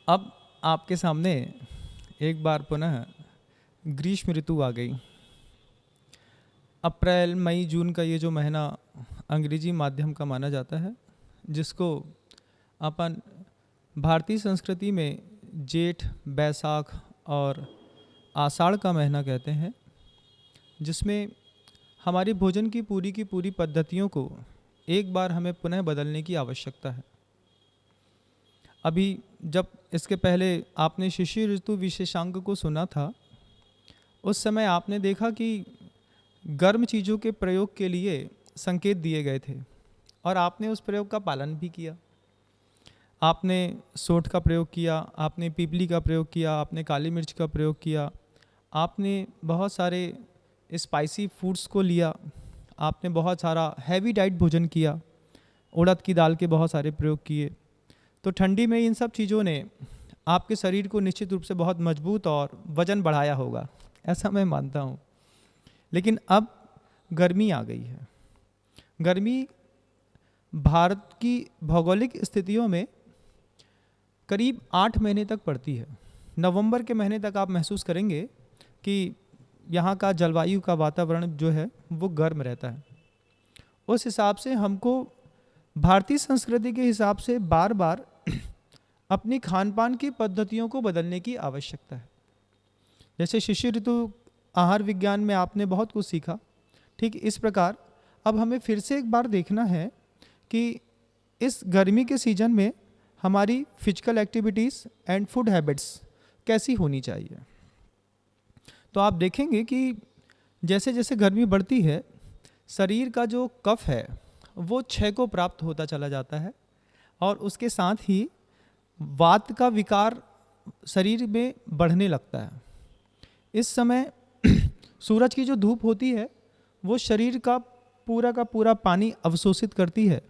अब आपके सामने एक बार पुनः ग्रीष्म ऋतु आ गई। अप्रैल मई जून का ये जो महीना अंग्रेजी माध्यम का माना जाता है, जिसको अपन भारतीय संस्कृति में जेठ, बैसाख और आषाढ़ का महीना कहते हैं, जिसमें हमारी भोजन की पूरी पद्धतियों को एक बार हमें पुनः बदलने की आवश्यकता है। अभी जब इसके पहले आपने शिशिर ऋतु विशेषांक को सुना था, उस समय आपने देखा कि गर्म चीज़ों के प्रयोग के लिए संकेत दिए गए थे और आपने उस प्रयोग का पालन भी किया। आपने सोंठ का प्रयोग किया, आपने पीपली का प्रयोग किया, आपने काली मिर्च का प्रयोग किया, आपने बहुत सारे स्पाइसी फूड्स को लिया, आपने बहुत सारा हैवी डाइट भोजन किया, उड़द की दाल के बहुत सारे प्रयोग किए। तो ठंडी में इन सब चीज़ों ने आपके शरीर को निश्चित रूप से बहुत मजबूत और वजन बढ़ाया होगा, ऐसा मैं मानता हूँ। लेकिन अब गर्मी आ गई है। गर्मी भारत की भौगोलिक स्थितियों में करीब 8 महीने तक पड़ती है। नवंबर के महीने तक आप महसूस करेंगे कि यहाँ का जलवायु का वातावरण जो है वो गर्म रहता है। उस हिसाब से हमको भारतीय संस्कृति के हिसाब से बार बार अपनी खान पान की पद्धतियों को बदलने की आवश्यकता है। जैसे शिशिर ऋतु आहार विज्ञान में आपने बहुत कुछ सीखा, ठीक इस प्रकार अब हमें फिर से एक बार देखना है कि इस गर्मी के सीजन में हमारी physical activities and food habits कैसी होनी चाहिए। तो आप देखेंगे कि जैसे जैसे गर्मी बढ़ती है, शरीर का जो कफ है वो क्षय को प्राप्त होता चला जाता है और उसके साथ ही वात का विकार शरीर में बढ़ने लगता है। इस समय सूरज की जो धूप होती है वो शरीर का पूरा पानी अवशोषित करती है।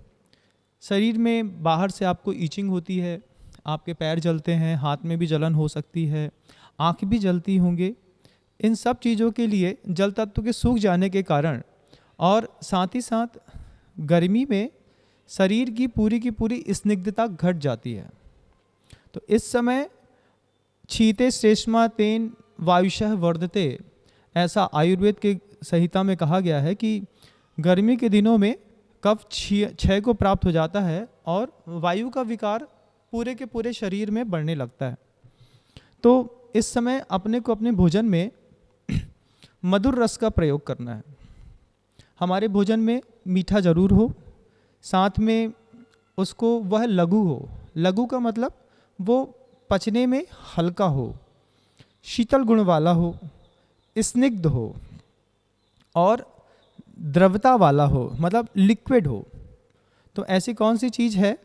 शरीर में बाहर से आपको ईचिंग होती है, आपके पैर जलते हैं, हाथ में भी जलन हो सकती है, आँख भी जलती होंगे। इन सब चीज़ों के लिए जल तत्व के सूख जाने के कारण और साथ ही साथ गर्मी में शरीर की पूरी स्निग्धता घट जाती है। तो इस समय शीते श्लेष्मा तेन वायुशः वर्धते, ऐसा आयुर्वेद के संहिता में कहा गया है कि गर्मी के दिनों में कफ क्षय को प्राप्त हो जाता है और वायु का विकार पूरे के पूरे शरीर में बढ़ने लगता है। तो इस समय अपने को अपने भोजन में मधुर रस का प्रयोग करना है। हमारे भोजन में मीठा जरूर हो, साथ में उसको वह लघु हो। लघु का मतलब वो पचने में हल्का हो, शीतल गुण वाला हो, स्निग्ध हो और द्रवता वाला हो, मतलब लिक्विड हो। तो ऐसी कौन सी चीज़ है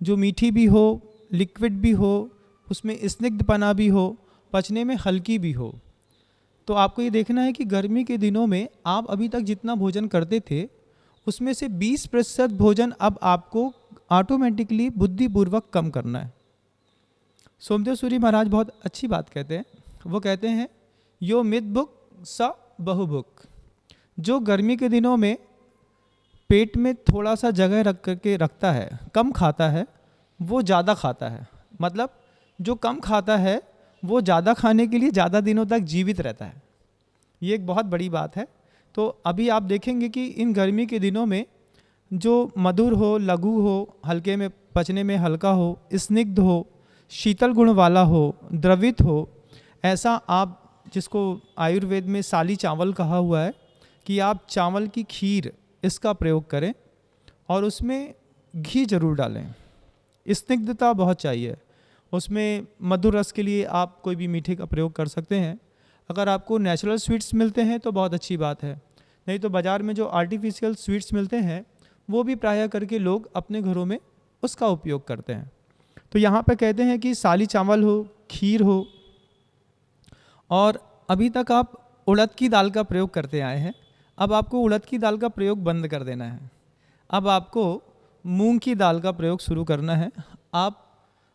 जो मीठी भी हो, लिक्विड भी हो, उसमें स्निग्धपना भी हो, पचने में हल्की भी हो। तो आपको ये देखना है कि गर्मी के दिनों में आप अभी तक जितना भोजन करते थे उसमें से 20% भोजन अब आपको ऑटोमेटिकली बुद्धिपूर्वक कम करना है। सोमदेव सूरी महाराज बहुत अच्छी बात कहते हैं। वो कहते हैं, यो मित भुक स बहुभुक। जो गर्मी के दिनों में पेट में थोड़ा सा जगह रख करके रखता है, कम खाता है, वो ज़्यादा खाता है। मतलब जो कम खाता है वो ज़्यादा खाने के लिए ज़्यादा दिनों तक जीवित रहता है। ये एक बहुत बड़ी बात है। तो अभी आप देखेंगे कि इन गर्मी के दिनों में जो मधुर हो, लघु हो, हल्के में पचने में हल्का हो, स्निग्ध हो, शीतल गुण वाला हो, द्रवित हो, ऐसा आप जिसको आयुर्वेद में साली चावल कहा हुआ है कि आप चावल की खीर इसका प्रयोग करें और उसमें घी जरूर डालें। स्निग्धता बहुत चाहिए उसमें। मधुर रस के लिए आप कोई भी मीठे का प्रयोग कर सकते हैं। अगर आपको नेचुरल स्वीट्स मिलते हैं तो बहुत अच्छी बात है, नहीं तो बाज़ार में जो आर्टिफिशियल स्वीट्स मिलते हैं वो भी प्रायः करके लोग अपने घरों में उसका उपयोग करते हैं। तो यहाँ पे कहते हैं कि साली चावल हो, खीर हो, और अभी तक आप उड़द की दाल का प्रयोग करते आए हैं। अब आपको उड़द की दाल का प्रयोग बंद कर देना है। अब आपको मूंग की दाल का प्रयोग शुरू करना है। आप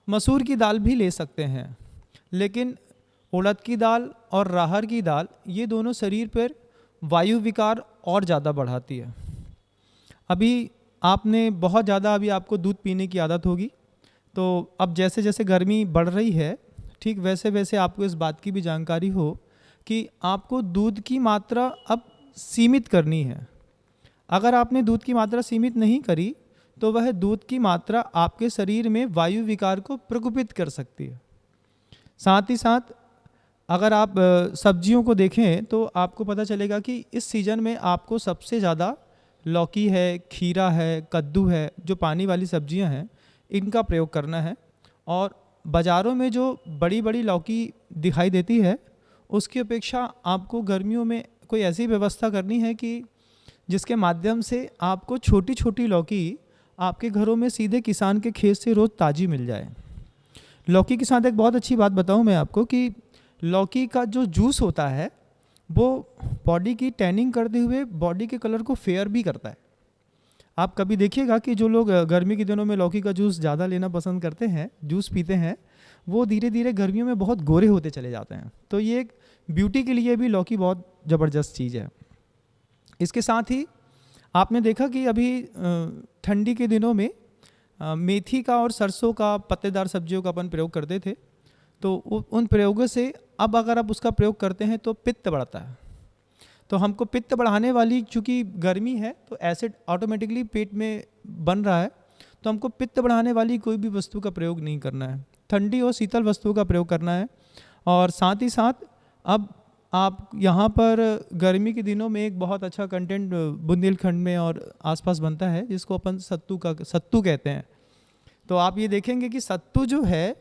मसूर की दाल भी ले सकते हैं, लेकिन उड़द की दाल और राहर की दाल ये दोनों शरीर पर वायु विकार और ज़्यादा बढ़ाती है। अभी आपने बहुत ज़्यादा अभी आपको दूध पीने की आदत होगी, तो अब जैसे जैसे गर्मी बढ़ रही है, ठीक वैसे वैसे आपको इस बात की भी जानकारी हो कि आपको दूध की मात्रा अब सीमित करनी है। अगर आपने दूध की मात्रा सीमित नहीं करी तो वह दूध की मात्रा आपके शरीर में वायु विकार को प्रकोपित कर सकती है। साथ ही साथ अगर आप सब्जियों को देखें तो आपको पता चलेगा कि इस सीज़न में आपको सबसे ज़्यादा लौकी है, खीरा है, कद्दू है, जो पानी वाली सब्जियां हैं, इनका प्रयोग करना है। और बाज़ारों में जो बड़ी बड़ी लौकी दिखाई देती है, उसकी अपेक्षा आपको गर्मियों में कोई ऐसी व्यवस्था करनी है कि जिसके माध्यम से आपको छोटी छोटी लौकी आपके घरों में सीधे किसान के खेत से रोज़ ताज़ी मिल जाए। लौकी के साथ एक बहुत अच्छी बात बताऊं मैं आपको कि लौकी का जो जूस होता है वो बॉडी की टैनिंग करते हुए बॉडी के कलर को फेयर भी करता है। आप कभी देखिएगा कि जो लोग गर्मी के दिनों में लौकी का जूस ज़्यादा लेना पसंद करते हैं, जूस पीते हैं, वो धीरे धीरे गर्मियों में बहुत गोरे होते चले जाते हैं। तो ये एक ब्यूटी के लिए भी लौकी बहुत ज़बरदस्त चीज़ है। इसके साथ ही आपने देखा कि अभी ठंडी के दिनों में मेथी का और सरसों का, पत्तेदार सब्जियों का अपन प्रयोग करते थे। तो उन प्रयोगों से अब अगर आप उसका प्रयोग करते हैं तो पित्त बढ़ता है। तो हमको पित्त बढ़ाने वाली, चूँकि गर्मी है तो एसिड ऑटोमेटिकली पेट में बन रहा है, तो हमको पित्त बढ़ाने वाली कोई भी वस्तु का प्रयोग नहीं करना है। ठंडी और शीतल वस्तुओं का प्रयोग करना है। और साथ ही साथ अब आप यहाँ पर गर्मी के दिनों में एक बहुत अच्छा कंटेंट बुंदेलखंड में और आसपास बनता है, जिसको अपन सत्तू कहते हैं। तो आप ये देखेंगे कि सत्तू जो है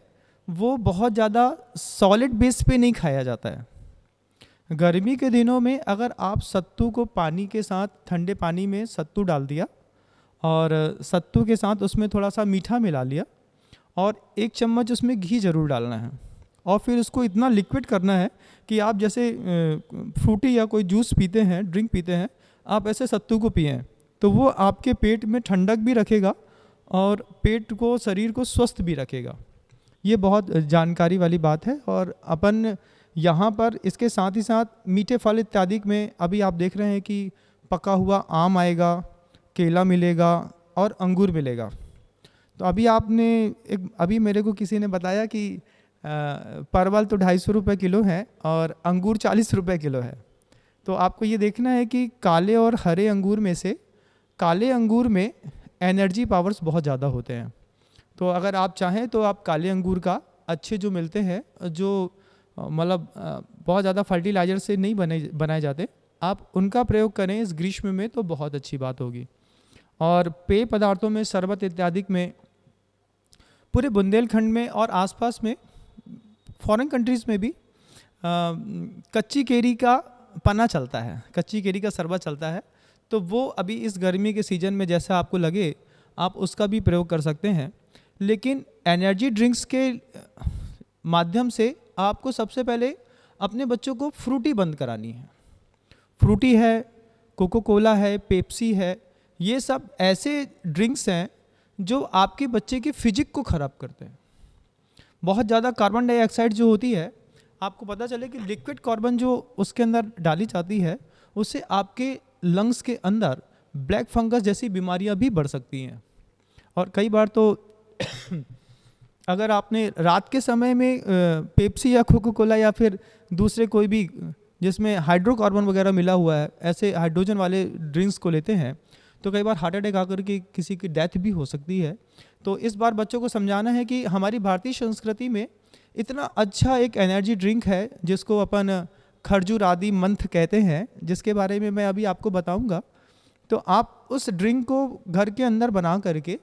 वो बहुत ज़्यादा सॉलिड बेस पे नहीं खाया जाता है। गर्मी के दिनों में अगर आप सत्तू को पानी के साथ, ठंडे पानी में सत्तू डाल दिया और सत्तू के साथ उसमें थोड़ा सा मीठा मिला लिया और 1 चम्मच उसमें घी ज़रूर डालना है, और फिर उसको इतना लिक्विड करना है कि आप जैसे फ्रूटी या कोई जूस पीते हैं, ड्रिंक पीते हैं, आप ऐसे सत्तू को पिएं, तो वो आपके पेट में ठंडक भी रखेगा और पेट को, शरीर को स्वस्थ भी रखेगा। ये बहुत जानकारी वाली बात है। और अपन यहाँ पर इसके साथ ही साथ मीठे फल इत्यादि में अभी आप देख रहे हैं कि पका हुआ आम आएगा, केला मिलेगा और अंगूर मिलेगा। तो अभी मेरे को किसी ने बताया कि परवल तो 250 रुपये किलो है और अंगूर 40 रुपये किलो है। तो आपको ये देखना है कि काले और हरे अंगूर में से काले अंगूर में एनर्जी पावर्स बहुत ज़्यादा होते हैं। तो अगर आप चाहें तो आप काले अंगूर का, अच्छे जो मिलते हैं, जो मतलब बहुत ज़्यादा फर्टिलाइज़र से नहीं बनाए जाते, आप उनका प्रयोग करें इस ग्रीष्म में, तो बहुत अच्छी बात होगी। और पेय पदार्थों में शरबत इत्यादि में पूरे बुंदेलखंड में और आसपास में, फॉरेन कंट्रीज़ में भी कच्ची केरी का पना चलता है, कच्ची केरी का शरबत चलता है। तो वो अभी इस गर्मी के सीज़न में जैसा आपको लगे आप उसका भी प्रयोग कर सकते हैं। लेकिन एनर्जी ड्रिंक्स के माध्यम से आपको सबसे पहले अपने बच्चों को फ्रूटी बंद करानी है। फ्रूटी है, कोको कोला है, पेप्सी है, ये सब ऐसे ड्रिंक्स हैं जो आपके बच्चे के फिजिक को ख़राब करते हैं। बहुत ज़्यादा कार्बन डाइऑक्साइड जो होती है, आपको पता चले कि लिक्विड कार्बन जो उसके अंदर डाली जाती है, उससे आपके लंग्स के अंदर ब्लैक फंगस जैसी बीमारियां भी बढ़ सकती हैं। और कई बार तो अगर आपने रात के समय में पेप्सी या कोको कोला या फिर दूसरे कोई भी जिसमें हाइड्रोकार्बन वगैरह मिला हुआ है, ऐसे हाइड्रोजन वाले ड्रिंक्स को लेते हैं, तो कई बार हार्ट अटैक आकर के किसी की डेथ भी हो सकती है। तो इस बार बच्चों को समझाना है कि हमारी भारतीय संस्कृति में इतना अच्छा एक एनर्जी ड्रिंक है जिसको अपन खरजूर आदि मंथ कहते हैं, जिसके बारे में मैं अभी आपको बताऊंगा। तो आप उस ड्रिंक को घर के अंदर बना करके,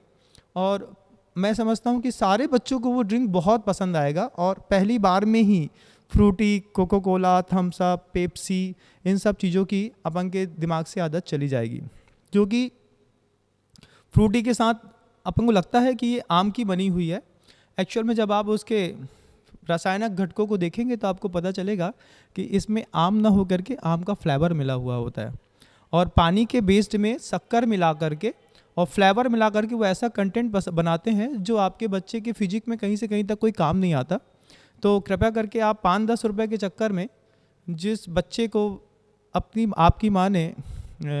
और मैं समझता हूँ कि सारे बच्चों को वो ड्रिंक बहुत पसंद आएगा और पहली बार में ही Frooti, Coca Cola, Thums Up, Pepsi, इन सब चीज़ों की अपन के दिमाग से आदत चली जाएगी। क्योंकि फ्रूटी के साथ अपन को लगता है कि ये आम की बनी हुई है। एक्चुअल में जब आप उसके रासायनिक घटकों को देखेंगे तो आपको पता चलेगा कि इसमें आम ना हो करके आम का फ्लेवर मिला हुआ होता है, और पानी के बेस्ड में शक्कर मिला करके और फ्लेवर मिला करके वो ऐसा कंटेंट बनाते हैं जो आपके बच्चे के फिजिक में कहीं से कहीं तक कोई काम नहीं आता। तो कृपया करके आप 5-10 रुपये के चक्कर में जिस बच्चे को आपकी माँ ने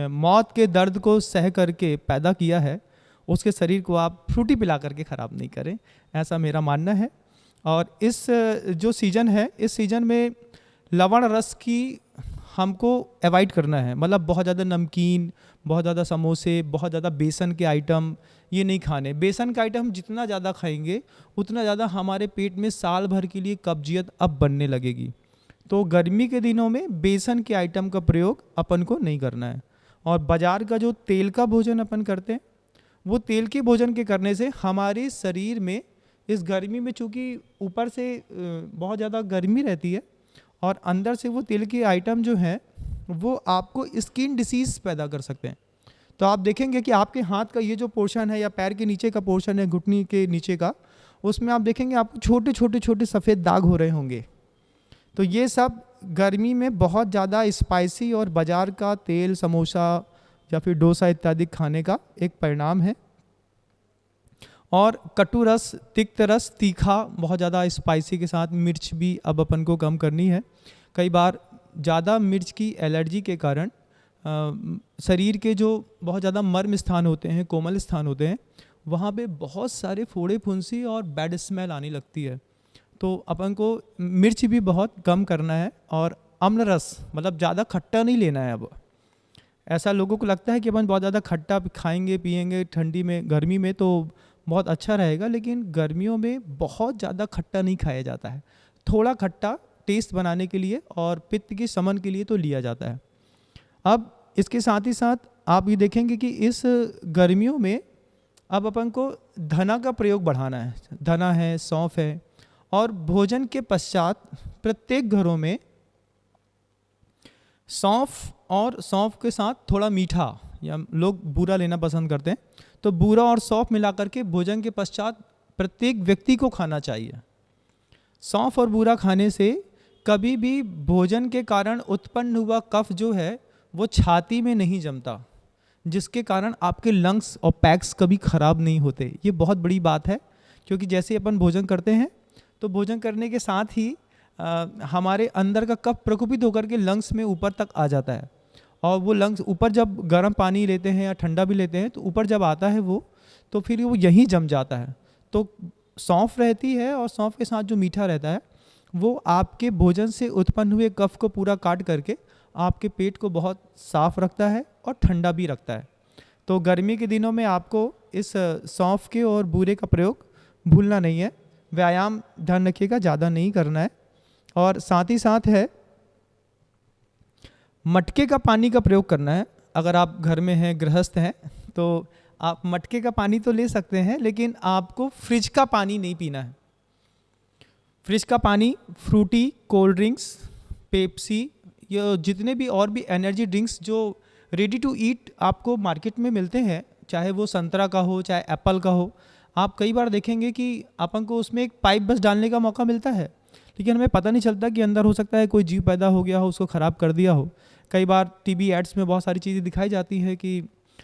मौत के दर्द को सह करके पैदा किया है, उसके शरीर को आप फ्रूटी पिला करके ख़राब नहीं करें, ऐसा मेरा मानना है। और इस जो सीज़न है, इस सीज़न में लवण रस की हमको अवॉइड करना है। मतलब बहुत ज़्यादा नमकीन, बहुत ज़्यादा समोसे, बहुत ज़्यादा बेसन के आइटम ये नहीं खाने। बेसन के आइटम जितना ज़्यादा खाएंगे उतना ज़्यादा हमारे पेट में साल भर के लिए कब्जियत अब बनने लगेगी। तो गर्मी के दिनों में बेसन के आइटम का प्रयोग अपन को नहीं करना है। और बाज़ार का जो तेल का भोजन अपन करते हैं, वो तेल के भोजन के करने से हमारे शरीर में इस गर्मी में, चूँकि ऊपर से बहुत ज़्यादा गर्मी रहती है और अंदर से वो तेल के आइटम जो हैं वो आपको स्किन डिसीज़ पैदा कर सकते हैं। तो आप देखेंगे कि आपके हाथ का ये जो पोर्शन है या पैर के नीचे का पोर्शन है, घुटनी के नीचे का, उसमें आप देखेंगे आपको छोटे छोटे छोटे सफ़ेद दाग हो रहे होंगे। तो ये सब गर्मी में बहुत ज़्यादा स्पाइसी और बाज़ार का तेल, समोसा या फिर डोसा इत्यादि खाने का एक परिणाम है। और कटु रस, तिक्त रस, तीखा, बहुत ज़्यादा स्पाइसी के साथ मिर्च भी अब अपन को कम करनी है। कई बार ज़्यादा मिर्च की एलर्जी के कारण शरीर के जो बहुत ज़्यादा मर्म स्थान होते हैं, कोमल स्थान होते हैं, वहाँ पे बहुत सारे फोड़े फुंसी और बैड स्मेल आने लगती है। तो अपन को मिर्च भी बहुत कम करना है। और अम्ल रस, मतलब ज़्यादा खट्टा नहीं लेना है। अब ऐसा लोगों को लगता है कि अपन बहुत ज़्यादा खट्टा खाएंगे पिएंगे ठंडी में, गर्मी में तो बहुत अच्छा रहेगा, लेकिन गर्मियों में बहुत ज़्यादा खट्टा नहीं खाया जाता है। थोड़ा खट्टा टेस्ट बनाने के लिए और पित्त के शमन के लिए तो लिया जाता है। अब इसके साथ ही साथ आप ये देखेंगे कि इस गर्मियों में अब अपन को धना का प्रयोग बढ़ाना है। धना है, सौंफ है, और भोजन के पश्चात प्रत्येक घरों में सौंफ और सौंफ के साथ थोड़ा मीठा, या लोग बूरा लेना पसंद करते हैं, तो बूरा और सौंफ मिला करके भोजन के पश्चात प्रत्येक व्यक्ति को खाना चाहिए। सौंफ और बूरा खाने से कभी भी भोजन के कारण उत्पन्न हुआ कफ जो है वो छाती में नहीं जमता, जिसके कारण आपके लंग्स और पैक्स कभी ख़राब नहीं होते। ये बहुत बड़ी बात है, क्योंकि जैसे अपन भोजन करते हैं तो भोजन करने के साथ ही हमारे अंदर का कफ प्रकोपित होकर के लंग्स में ऊपर तक आ जाता है। और वो लंग्स ऊपर जब गर्म पानी लेते हैं या ठंडा भी लेते हैं तो ऊपर जब आता है वो, तो फिर वो यहीं जम जाता है। तो सौंफ रहती है और सौंफ के साथ जो मीठा रहता है वो आपके भोजन से उत्पन्न हुए कफ को पूरा काट करके आपके पेट को बहुत साफ रखता है और ठंडा भी रखता है। तो गर्मी के दिनों में आपको इस सौंफ के और बूरे का प्रयोग भूलना नहीं है। व्यायाम ध्यान रखिएगा, ज़्यादा नहीं करना है। और साथ ही साथ है मटके का पानी का प्रयोग करना है। अगर आप घर में हैं, गृहस्थ हैं, तो आप मटके का पानी तो ले सकते हैं, लेकिन आपको फ्रिज का पानी नहीं पीना है। फ्रिज का पानी फ्रूटी, कोल्ड ड्रिंक्स, पेप्सी, ये जितने भी और भी एनर्जी ड्रिंक्स जो रेडी टू ईट आपको मार्केट में मिलते हैं, चाहे वो संतरा का हो चाहे एप्पल का हो, आप कई बार देखेंगे कि अपन को उसमें एक पाइप बस डालने का मौका मिलता है, लेकिन हमें पता नहीं चलता कि अंदर हो सकता है कोई जीव पैदा हो गया हो, उसको ख़राब कर दिया हो। कई बार टीवी एड्स में बहुत सारी चीज़ें दिखाई जाती है कि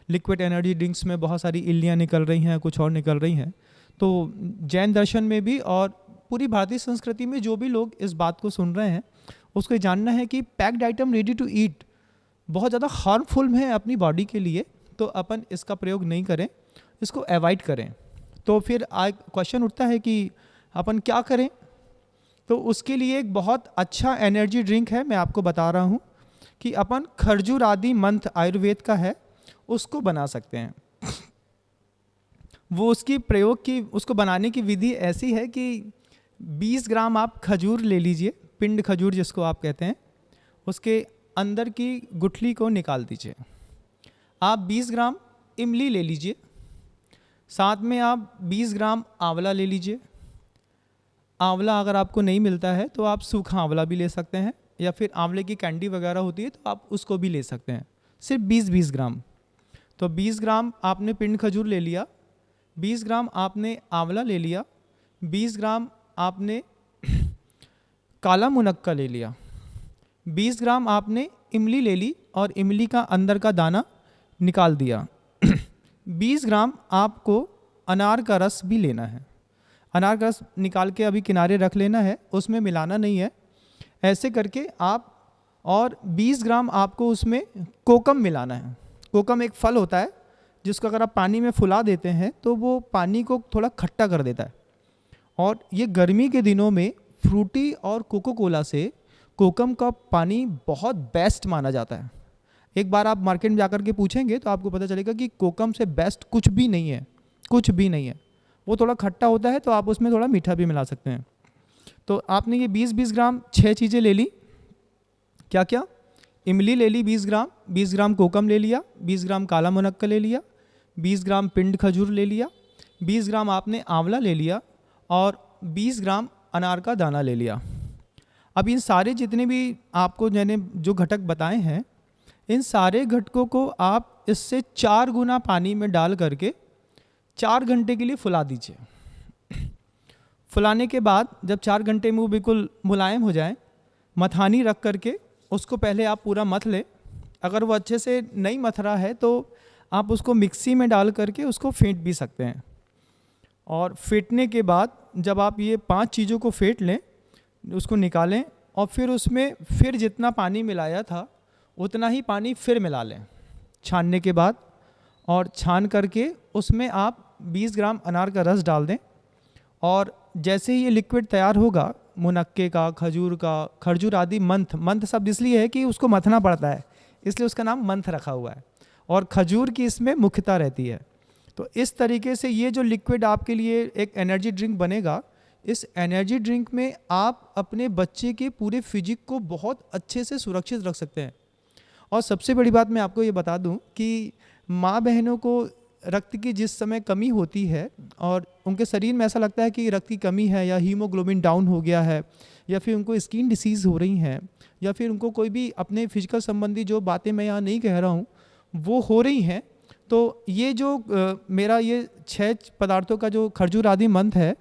लिक्विड एनर्जी ड्रिंक्स में बहुत सारी इल्लियाँ निकल रही हैं, कुछ और निकल रही हैं। तो जैन दर्शन में भी और पूरी भारतीय संस्कृति में जो भी लोग इस बात को सुन रहे हैं उसको जानना है कि packed item ready to eat बहुत ज़्यादा हार्मफुल है अपनी बॉडी के लिए, तो अपन इसका प्रयोग नहीं करें, इसको अवॉइड करें। तो फिर आज क्वेश्चन उठता है कि अपन क्या करें। तो उसके लिए एक बहुत अच्छा एनर्जी ड्रिंक है, मैं आपको बता रहा हूँ कि अपन खरजूर आदि मंत्र आयुर्वेद का है, उसको बना सकते हैं। वो उसकी प्रयोग की, उसको बनाने की विधि ऐसी है कि 20 ग्राम आप खजूर ले लीजिए, पिंड खजूर जिसको आप कहते हैं, उसके अंदर की गुठली को निकाल दीजिए। आप 20 ग्राम इमली ले लीजिए, साथ में आप 20 ग्राम आंवला ले लीजिए। आंवला अगर आपको नहीं मिलता है तो आप सूखा आंवला भी ले सकते हैं, या फिर आंवले की कैंडी वगैरह होती है तो आप उसको भी ले सकते हैं। सिर्फ 20-20 ग्राम। तो 20 ग्राम आपने पिंड खजूर ले लिया, 20 ग्राम आपने आंवला ले लिया, 20 ग्राम आपने काला मुनक्का ले लिया, 20 ग्राम आपने इमली ले ली और इमली का अंदर का दाना निकाल दिया। 20 ग्राम आपको अनार का रस भी लेना है। अनार का रस निकाल के अभी किनारे रख लेना है, उसमें मिलाना नहीं है। ऐसे करके आप, और 20 ग्राम आपको उसमें कोकम मिलाना है। कोकम एक फल होता है, जिसको अगर आप पानी में फुला देते हैं तो वो पानी को थोड़ा खट्टा कर देता है। और ये गर्मी के दिनों में फ्रूटी और कोको कोला से कोकम का पानी बहुत बेस्ट माना जाता है। एक बार आप मार्केट में जाकर के पूछेंगे तो आपको पता चलेगा कि कोकम से बेस्ट कुछ भी नहीं है, कुछ भी नहीं है। वो थोड़ा खट्टा होता है तो आप उसमें थोड़ा मीठा भी मिला सकते हैं। तो आपने ये 20-20 ग्राम 6 चीज़ें ले ली। क्या क्या? इमली ले ली 20 ग्राम, 20 ग्राम कोकम ले लिया, 20 ग्राम काला मुनक्का ले लिया, 20 ग्राम पिंड खजूर ले लिया, 20 ग्राम आपने आंवला ले लिया और 20 ग्राम अनार का दाना ले लिया। अब इन सारे जितने भी आपको मैंने जो घटक बताए हैं, इन सारे घटकों को आप इससे 4 गुना पानी में डाल करके 4 घंटे के लिए फुला दीजिए। फुलाने के बाद जब 4 घंटे में वो बिल्कुल मुलायम हो जाए, मथानी रख करके उसको पहले आप पूरा मथ लें। अगर वो अच्छे से नहीं मथ रहा है तो आप उसको मिक्सी में डाल करके उसको फेंट भी सकते हैं। और फेंटने के बाद जब आप ये 5 चीज़ों को फेंट लें, उसको निकालें और फिर उसमें फिर जितना पानी मिलाया था उतना ही पानी फिर मिला लें छानने के बाद। और छान करके उसमें आप 20 ग्राम अनार का रस डाल दें। और जैसे ही ये लिक्विड तैयार होगा, मुनक्के का, खजूर आदि, मंथ शब्द इसलिए है कि उसको मथना पड़ता है, इसलिए उसका नाम मंथ रखा हुआ है। और खजूर की इसमें मुख्यता रहती है। तो इस तरीके से ये जो लिक्विड आपके लिए एक एनर्जी ड्रिंक बनेगा, इस एनर्जी ड्रिंक में आप अपने बच्चे के पूरे फिजिक को बहुत अच्छे से सुरक्षित रख सकते हैं। और सबसे बड़ी बात मैं आपको ये बता दूं कि माँ बहनों को रक्त की जिस समय कमी होती है और उनके शरीर में ऐसा लगता है कि रक्त की कमी है या हीमोग्लोबिन डाउन हो गया है या फिर उनको स्किन डिसीज़ हो रही हैं या फिर उनको कोई भी अपने फिजिकल संबंधी जो बातें मैं यहाँ नहीं कह रहा हूँ वो हो रही हैं, तो ये जो मेरा ये 6 पदार्थों का जो खजूर आदि मंथ है,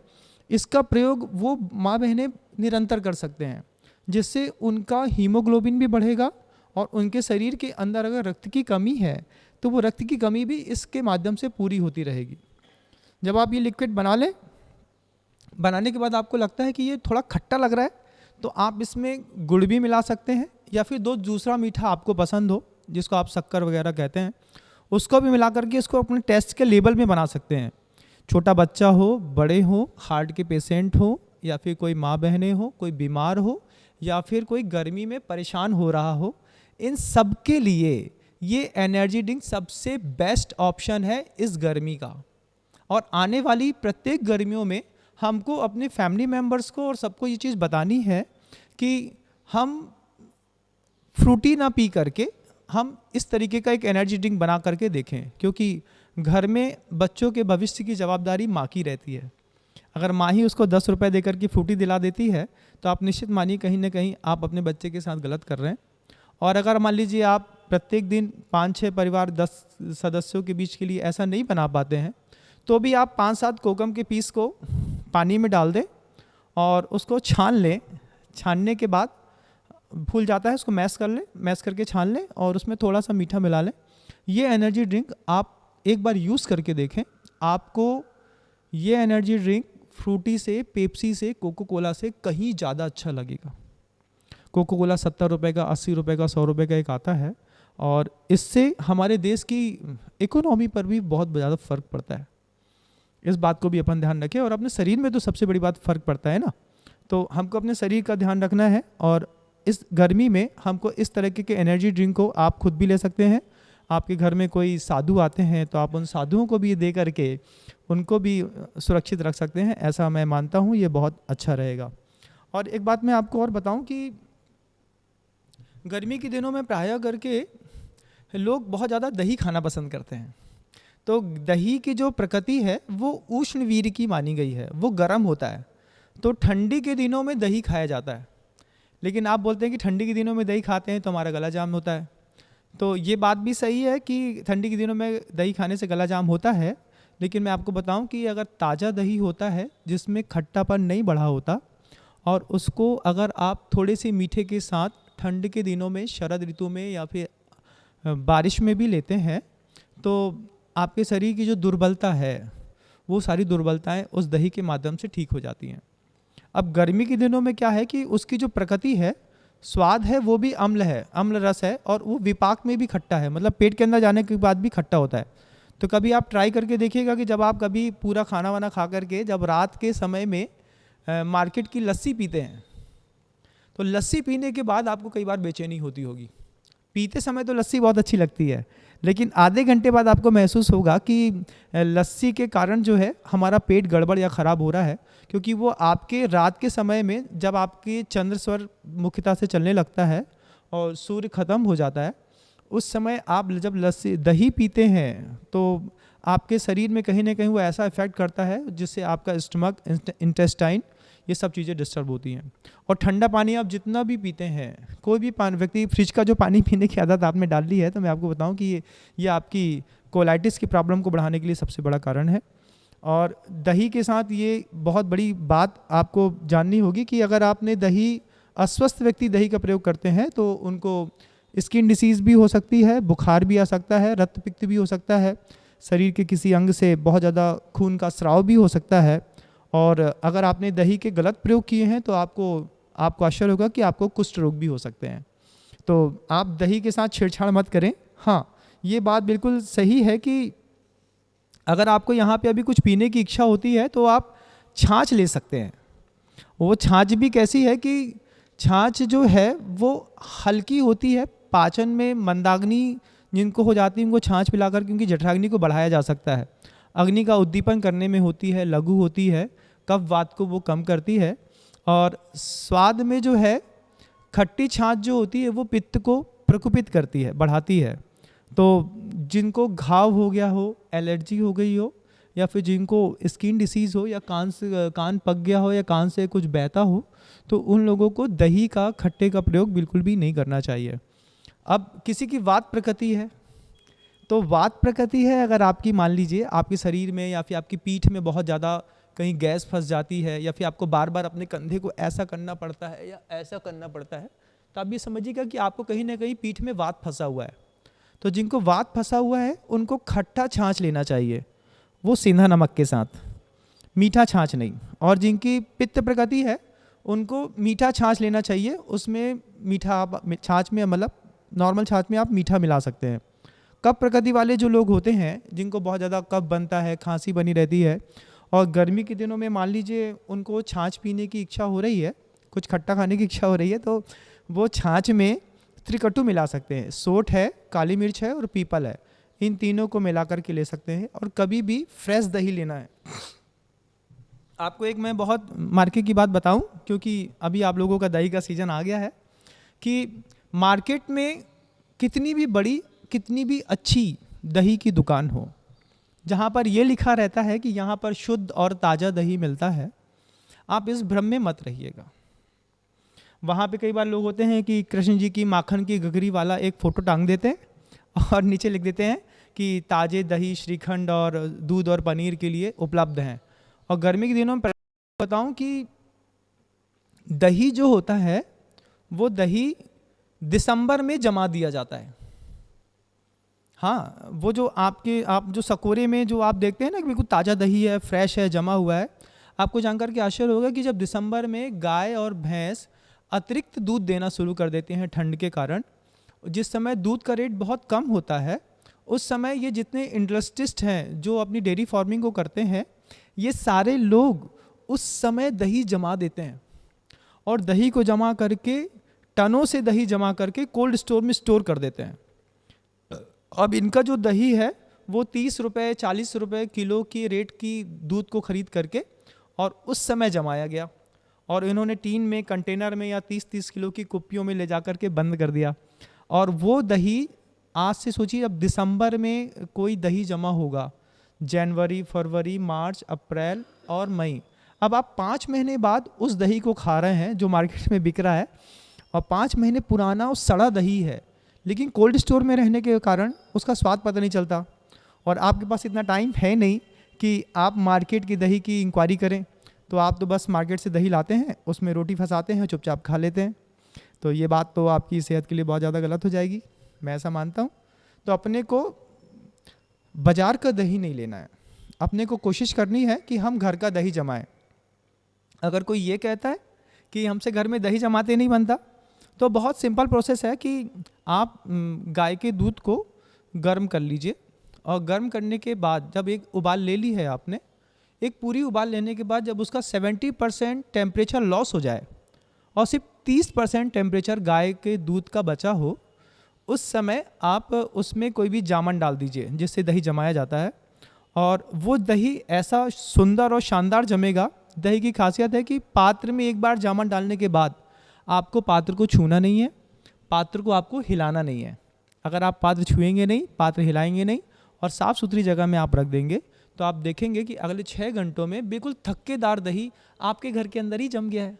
इसका प्रयोग वो माँ बहनें निरंतर कर सकते हैं, जिससे उनका हीमोग्लोबिन भी बढ़ेगा और उनके शरीर के अंदर अगर रक्त की कमी है तो वो रक्त की कमी भी इसके माध्यम से पूरी होती रहेगी। जब आप ये लिक्विड बना लें, बनाने के बाद आपको लगता है कि ये थोड़ा खट्टा लग रहा है तो आप इसमें गुड़ भी मिला सकते हैं या फिर दूसरा मीठा आपको पसंद हो, जिसको आप शक्कर वगैरह कहते हैं, उसको भी मिला करके इसको अपने टेस्ट के लेवल में बना सकते हैं। छोटा बच्चा हो, बड़े हो, हार्ट के पेशेंट हो या फिर कोई माँ बहनें हो, कोई बीमार हो या फिर कोई गर्मी में परेशान हो रहा हो, इन सब के लिए ये एनर्जी ड्रिंक सबसे बेस्ट ऑप्शन है इस गर्मी का। और आने वाली प्रत्येक गर्मियों में हमको अपने फैमिली मेम्बर्स को और सबको ये चीज़ बतानी है कि हम फ्रूटी ना पी करके हम इस तरीके का एक एनर्जी ड्रिंक बना करके देखें, क्योंकि घर में बच्चों के भविष्य की जवाबदारी माँ की रहती है। अगर माँ ही उसको 10 रुपये देकर के फ्रूटी दिला देती है तो आप निश्चित मानिए कहीं ना कहीं आप अपने बच्चे के साथ गलत कर रहे हैं। और अगर मान लीजिए आप प्रत्येक दिन 5-6 परिवार 10 सदस्यों के बीच के लिए ऐसा नहीं बना पाते हैं तो भी आप 5-7 कोकम के पीस को पानी में डाल दें और उसको छान लें। छानने के बाद फूल जाता है, उसको मैश कर लें, मैश करके छान लें और उसमें थोड़ा सा मीठा मिला लें। ये एनर्जी ड्रिंक आप एक बार यूज़ करके देखें, आपको ये एनर्जी ड्रिंक फ्रूटी से, पेप्सी से, कोको कोला से कहीं ज़्यादा अच्छा लगेगा। कोको कोला 70 रुपये का, 80 रुपये का, 100 रुपये का एक आता है और इससे हमारे देश की इकोनॉमी पर भी बहुत ज़्यादा फ़र्क पड़ता है। इस बात को भी अपन ध्यान रखें। और अपने शरीर में तो सबसे बड़ी बात फ़र्क पड़ता है ना, तो हमको अपने शरीर का ध्यान रखना है। और इस गर्मी में हमको इस तरह के एनर्जी ड्रिंक को आप खुद भी ले सकते हैं। आपके घर में कोई साधु आते हैं तो आप उन साधुओं को भी दे करके उनको भी सुरक्षित रख सकते हैं। ऐसा मैं मानता हूँ, ये बहुत अच्छा रहेगा। और एक बात मैं आपको और बताऊँ कि गर्मी के दिनों में प्रायः करके लोग बहुत ज़्यादा दही खाना पसंद करते हैं। तो दही की जो प्रकृति है वो उष्ण वीर्य की मानी गई है, वो गर्म होता है। तो ठंडी के दिनों में दही खाया जाता है, लेकिन आप बोलते हैं कि ठंडी के दिनों में दही खाते हैं तो हमारा गला जाम होता है। तो ये बात भी सही है कि ठंडी के दिनों में दही खाने से गला जाम होता है, लेकिन मैं आपको बताऊं कि अगर ताज़ा दही होता है जिसमें खट्टापन नहीं बढ़ा होता और उसको अगर आप थोड़े से मीठे के साथ ठंड के दिनों में, शरद ऋतु में या फिर बारिश में भी लेते हैं तो आपके शरीर की जो दुर्बलता है वो सारी दुर्बलताएं उस दही के माध्यम से ठीक हो जाती हैं। अब गर्मी के दिनों में क्या है कि उसकी जो प्रकृति है, स्वाद है, वो भी अम्ल है, अम्ल रस है और वो विपाक में भी खट्टा है, मतलब पेट के अंदर जाने के बाद भी खट्टा होता है। तो कभी आप ट्राई करके देखिएगा कि जब आप कभी पूरा खाना वाना खा करके जब रात के समय में मार्केट की लस्सी पीते हैं, तो लस्सी पीने के बाद आपको कई बार बेचैनी होती होगी। पीते समय तो लस्सी बहुत अच्छी लगती है, लेकिन आधे घंटे बाद आपको महसूस होगा कि लस्सी के कारण जो है हमारा पेट गड़बड़ या ख़राब हो रहा है, क्योंकि वो आपके रात के समय में जब आपके चंद्र स्वर मुख्यतः से चलने लगता है और सूर्य ख़त्म हो जाता है, उस समय आप जब लस्सी दही पीते हैं तो आपके शरीर में कहीं ना कहीं वो ऐसा इफेक्ट करता है जिससे आपका स्टमक, इंटेस्टाइन, ये सब चीज़ें डिस्टर्ब होती हैं। और ठंडा पानी आप जितना भी पीते हैं, कोई भी व्यक्ति फ्रिज का जो पानी पीने की आदत आपने डाल ली है, तो मैं आपको बताऊं कि ये आपकी कोलाइटिस की प्रॉब्लम को बढ़ाने के लिए सबसे बड़ा कारण है। और दही के साथ ये बहुत बड़ी बात आपको जाननी होगी कि अगर आपने दही, अस्वस्थ व्यक्ति दही का प्रयोग करते हैं तो उनको स्किन डिसीज़ भी हो सकती है, बुखार भी आ सकता है, रक्तपित्त भी हो सकता है, शरीर के किसी अंग से बहुत ज़्यादा खून का स्राव भी हो सकता है। और अगर आपने दही के गलत प्रयोग किए हैं तो आपको आश्चर्य होगा कि आपको कुष्ठ रोग भी हो सकते हैं। तो आप दही के साथ छेड़छाड़ मत करें। हाँ, ये बात बिल्कुल सही है कि अगर आपको यहाँ पे अभी कुछ पीने की इच्छा होती है तो आप छाछ ले सकते हैं। वो छाछ भी कैसी है कि छाछ जो है वो हल्की होती है, पाचन में मंदाग्नि जिनको हो जाती है उनको छाछ पिलाकर क्योंकि जठराग्नि को बढ़ाया जा सकता है। अग्नि का उद्दीपन करने में होती है, लघु होती है, कफ वात को वो कम करती है। और स्वाद में जो है खट्टी छाछ जो होती है वो पित्त को प्रकोपित करती है, बढ़ाती है। तो जिनको घाव हो गया हो, एलर्जी हो गई हो, या फिर जिनको स्किन डिसीज़ हो, या कान पक गया हो, या कान से कुछ बहता हो, तो उन लोगों को दही का, खट्टे का प्रयोग बिल्कुल भी नहीं करना चाहिए। अब किसी की वात प्रकृति है, तो वात प्रकृति है, अगर आपकी मान लीजिए आपके शरीर में या फिर आपकी पीठ में बहुत ज़्यादा कहीं गैस फंस जाती है, या फिर आपको बार बार अपने कंधे को ऐसा करना पड़ता है या ऐसा करना पड़ता है, तो आप ये समझिएगा कि आपको कहीं ना कहीं पीठ में वात फंसा हुआ है। तो जिनको वात फंसा हुआ है उनको खट्टा छाछ लेना चाहिए, वो सेंधा नमक के साथ, मीठा छाछ नहीं। और जिनकी पित्त प्रकृति है उनको मीठा छाछ लेना चाहिए, उसमें मीठा छाछ में मतलब नॉर्मल छाछ में आप मीठा मिला सकते हैं। कफ प्रकृति वाले जो लोग होते हैं, जिनको बहुत ज़्यादा कफ बनता है, खांसी बनी रहती है, और गर्मी के दिनों में मान लीजिए उनको छाछ पीने की इच्छा हो रही है, कुछ खट्टा खाने की इच्छा हो रही है, तो वो छाछ में त्रिकटु मिला सकते हैं। सोंठ है, काली मिर्च है और पीपल है, इन तीनों को मिला करके ले सकते हैं। और कभी भी फ्रेश दही लेना है। आपको एक मैं बहुत मार्केट की बात बताऊं, क्योंकि अभी आप लोगों का दही का सीज़न आ गया है, कि मार्केट में कितनी भी बड़ी, कितनी भी अच्छी दही की दुकान हो, जहाँ पर ये लिखा रहता है कि यहाँ पर शुद्ध और ताज़ा दही मिलता है, आप इस भ्रम में मत रहिएगा। वहाँ पे कई बार लोग होते हैं कि कृष्ण जी की माखन की गगरी वाला एक फ़ोटो टांग देते हैं और नीचे लिख देते हैं कि ताज़े दही, श्रीखंड और दूध और पनीर के लिए उपलब्ध हैं। और गर्मी के दिनों में बताऊँ कि दही जो होता है वो दही दिसंबर में जमा दिया जाता है। हाँ, वो जो आप जो सकोरे में जो आप देखते हैं ना कि बिल्कुल ताज़ा दही है, फ्रेश है, जमा हुआ है, आपको जानकर के आश्चर्य होगा कि जब दिसंबर में गाय और भैंस अतिरिक्त दूध देना शुरू कर देते हैं ठंड के कारण, जिस समय दूध का रेट बहुत कम होता है, उस समय ये जितने इंडस्ट्रिस्ट हैं जो अपनी डेयरी फार्मिंग को करते हैं, ये सारे लोग उस समय दही जमा देते हैं। और दही को जमा करके, टनों से दही जमा करके कोल्ड स्टोर में स्टोर कर देते हैं। अब इनका जो दही है वो 30 रुपये 40 रुपये किलो की रेट की दूध को ख़रीद करके और उस समय जमाया गया, और इन्होंने टीन में, कंटेनर में या 30-30 किलो की कुप्पियों में ले जा कर के बंद कर दिया। और वो दही आज से सोचिए, अब दिसंबर में कोई दही जमा होगा, जनवरी, फरवरी, मार्च, अप्रैल और मई, अब आप 5 महीने बाद उस दही को खा रहे हैं जो मार्केट में बिक रहा है, और 5 महीने पुराना और सड़ा दही है, लेकिन कोल्ड स्टोर में रहने के कारण उसका स्वाद पता नहीं चलता। और आपके पास इतना टाइम है नहीं कि आप मार्केट की दही की इंक्वायरी करें, तो आप तो बस मार्केट से दही लाते हैं, उसमें रोटी फंसाते हैं, चुपचाप खा लेते हैं। तो ये बात तो आपकी सेहत के लिए बहुत ज़्यादा गलत हो जाएगी, मैं ऐसा मानता हूँ। तो अपने को बाज़ार का दही नहीं लेना है, अपने को कोशिश करनी है कि हम घर का दही जमाएं। अगर कोई ये कहता है कि हमसे घर में दही जमाते नहीं बनता, तो बहुत सिंपल प्रोसेस है कि आप गाय के दूध को गर्म कर लीजिए और गर्म करने के बाद जब एक उबाल ले ली है आपने, एक पूरी उबाल लेने के बाद जब उसका 70% टेम्परेचर लॉस हो जाए और सिर्फ 30% टेम्परेचर गाय के दूध का बचा हो, उस समय आप उसमें कोई भी जामन डाल दीजिए जिससे दही जमाया जाता है। और वो दही ऐसा सुंदर और शानदार जमेगा। दही की खासियत है कि पात्र में एक बार जामन डालने के बाद आपको पात्र को छूना नहीं है, पात्र को आपको हिलाना नहीं है। अगर आप पात्र छुएंगे नहीं, पात्र हिलाएंगे नहीं और साफ़ सुथरी जगह में आप रख देंगे, तो आप देखेंगे कि अगले 6 घंटों में बिल्कुल थक्केदार दही आपके घर के अंदर ही जम गया है।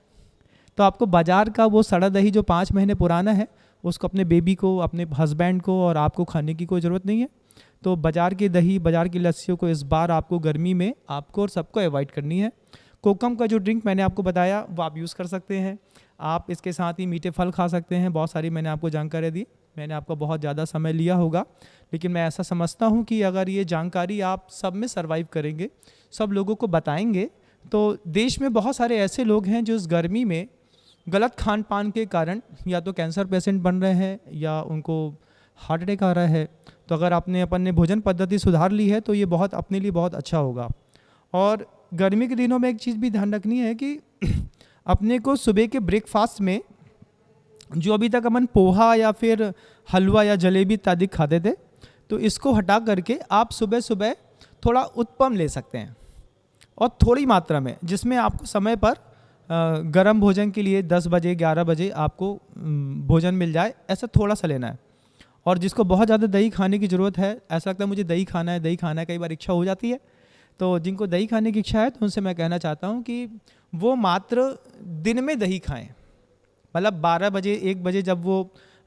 तो आपको बाज़ार का वो सड़ा दही जो 5 महीने पुराना है, उसको अपने बेबी को, अपने हस्बैंड को और आपको खाने की कोई ज़रूरत नहीं है। तो बाज़ार की दही, बाज़ार की लस्सियों को इस बार आपको गर्मी में आपको और सबको अवॉइड करनी है। कोकम का जो ड्रिंक मैंने आपको बताया वो आप यूज़ कर सकते हैं। आप इसके साथ ही मीठे फल खा सकते हैं। बहुत सारी मैंने आपको जानकारी दी, मैंने आपको बहुत ज़्यादा समय लिया होगा, लेकिन मैं ऐसा समझता हूँ कि अगर ये जानकारी आप सब में सर्वाइव करेंगे, सब लोगों को बताएंगे, तो देश में बहुत सारे ऐसे लोग हैं जो इस गर्मी में गलत खान पान के कारण या तो कैंसर पेशेंट बन रहे हैं या उनको हार्ट अटैक आ रहा है। तो अगर आपने अपन ने भोजन पद्धति सुधार ली है तो ये बहुत अपने लिए बहुत अच्छा होगा। और गर्मी के दिनों में एक चीज़ भी ध्यान रखनी है कि अपने को सुबह के ब्रेकफास्ट में जो अभी तक अपन पोहा या फिर हलवा या जलेबी इत्यादि खाते थे, तो इसको हटा करके आप सुबह सुबह थोड़ा उत्पम ले सकते हैं और थोड़ी मात्रा में, जिसमें आपको समय पर गरम भोजन के लिए 10 बजे 11 बजे आपको भोजन मिल जाए, ऐसा थोड़ा सा लेना है। और जिसको बहुत ज़्यादा दही खाने की ज़रूरत है, ऐसा लगता है मुझे दही खाना है, दही खाना है, कई बार इच्छा हो जाती है, तो जिनको दही खाने की इच्छा है तो उनसे मैं कहना चाहता हूँ कि वो मात्र दिन में दही खाएं। मतलब 12 बजे 1 बजे जब वो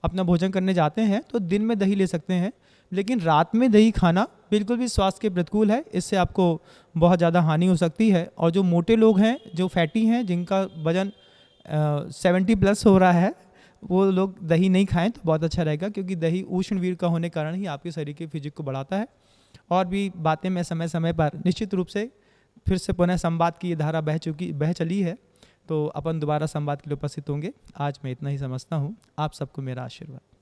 अपना भोजन करने जाते हैं तो दिन में दही ले सकते हैं, लेकिन रात में दही खाना बिल्कुल भी स्वास्थ्य के प्रतिकूल है। इससे आपको बहुत ज़्यादा हानि हो सकती है। और जो मोटे लोग हैं, जो फैटी हैं, जिनका वजन 70+ हो रहा है, वो लोग दही नहीं खाएं तो बहुत अच्छा रहेगा, क्योंकि दही उष्णवीर का होने कारण ही आपके शरीर के फिजिक को बढ़ाता है। और भी बातें मैं समय समय पर निश्चित रूप से फिर से पुनः संवाद की ये धारा बह चली है, तो अपन दोबारा संवाद के लिए उपस्थित होंगे। आज मैं इतना ही समझता हूँ। आप सबको मेरा आशीर्वाद।